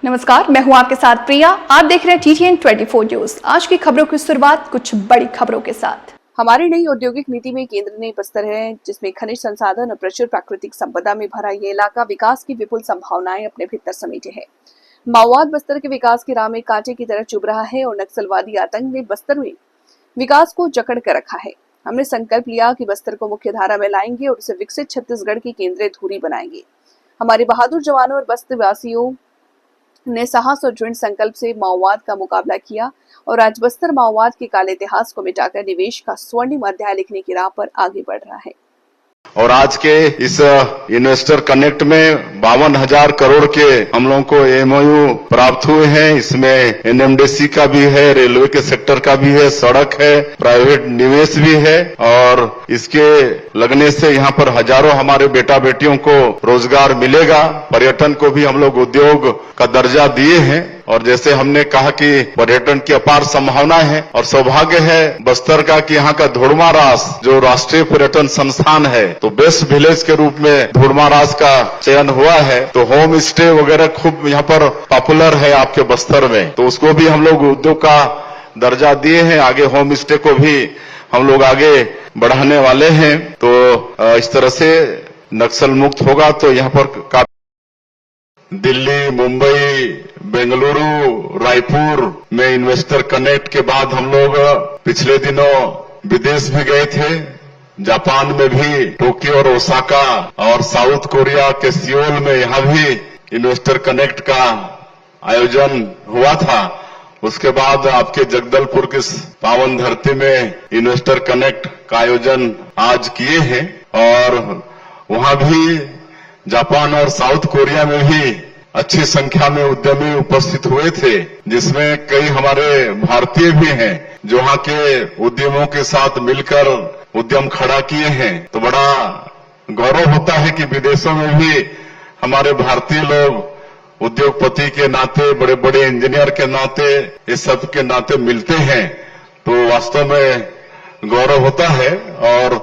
नमस्कार, मैं हूं आपके साथ प्रिया। आप देख रहे हैं TTN 24 न्यूज। आज की खबरों की शुरुआत कुछ बड़ी खबरों के साथ। हमारी नई औद्योगिक नीति में केंद्र ने बस्तर है, जिसमें खनिज संसाधन और प्रचुर प्राकृतिक संपदा में भरा ये इलाका विकास की विपुल संभावनाएं अपने भीतर समेटे है। माओवाद बस्तर के विकास की राह में कांटे की तरह चुभ रहा है और नक्सलवादी आतंक ने बस्तर में विकास को जकड़ कर रखा है। हमने संकल्प लिया कि बस्तर को मुख्य धारा में लाएंगे और उसे विकसित छत्तीसगढ़ की केंद्रीय धुरी बनाएंगे। हमारे बहादुर जवानों और बस्तर वासियों ने साहस और दृढ़ संकल्प से माओवाद का मुकाबला किया और आज बस्तर माओवाद के काले इतिहास को मिटाकर निवेश का स्वर्णिम अध्याय लिखने की राह पर आगे बढ़ रहा है। और आज के इस इन्वेस्टर कनेक्ट में 52,000 करोड़ के हम लोगों को एमओयू प्राप्त हुए हैं। इसमें एनएमडीसी का भी है, रेलवे के सेक्टर का भी है, सड़क है, प्राइवेट निवेश भी है और इसके लगने से यहाँ पर हजारों हमारे बेटा बेटियों को रोजगार मिलेगा। पर्यटन को भी हम लोग उद्योग का दर्जा दिए हैं और जैसे हमने कहा कि पर्यटन की अपार संभावना है और सौभाग्य है बस्तर का कि यहाँ का धुड़मारास जो राष्ट्रीय पर्यटन संस्थान है तो बेस्ट विलेज के रूप में धुड़मारास का चयन हुआ है। तो होम स्टे वगैरह खूब यहाँ पर पॉपुलर है आपके बस्तर में, तो उसको भी हम लोग उद्योग का दर्जा दिए हैं। आगे होम स्टे को भी हम लोग आगे बढ़ाने वाले हैं। तो इस तरह से नक्सल मुक्त होगा तो यहाँ पर दिल्ली, मुंबई, बेंगलुरु, रायपुर में इन्वेस्टर कनेक्ट के बाद हम लोग पिछले दिनों विदेश भी गए थे। जापान में भी टोक्यो और ओसाका और साउथ कोरिया के सियोल में यहाँ भी इन्वेस्टर कनेक्ट का आयोजन हुआ था। उसके बाद आपके जगदलपुर की पावन धरती में इन्वेस्टर कनेक्ट का आयोजन आज किए हैं और वहां भी जापान और साउथ कोरिया में भी अच्छी संख्या में उद्यमी उपस्थित हुए थे, जिसमें कई हमारे भारतीय भी हैं जो वहां के उद्यमों के साथ मिलकर उद्यम खड़ा किए हैं। तो बड़ा गौरव होता है कि विदेशों में भी हमारे भारतीय लोग उद्योगपति के नाते, बड़े बड़े इंजीनियर के नाते, इस सब के नाते मिलते हैं। तो वास्तव में गौरव होता है और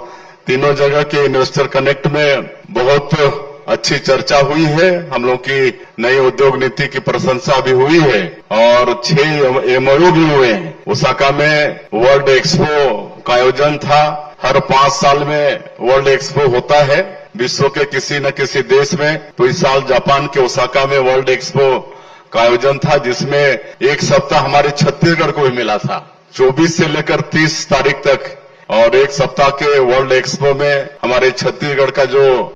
तीनों जगह के इन्वेस्टर कनेक्ट में बहुत अच्छी चर्चा हुई है। हम लोग की नई उद्योग नीति की प्रशंसा भी हुई है और 6 एमओयू भी हुए हैं। ओसाका में वर्ल्ड एक्सपो का आयोजन था। हर 5 साल में वर्ल्ड एक्सपो होता है विश्व के किसी न किसी देश में। तो इस साल जापान के ओसाका में वर्ल्ड एक्सपो का आयोजन था, जिसमें एक सप्ताह हमारे छत्तीसगढ़ को भी मिला था, 24 से लेकर 30 तारीख तक। और एक सप्ताह के वर्ल्ड एक्सपो में हमारे छत्तीसगढ़ का जो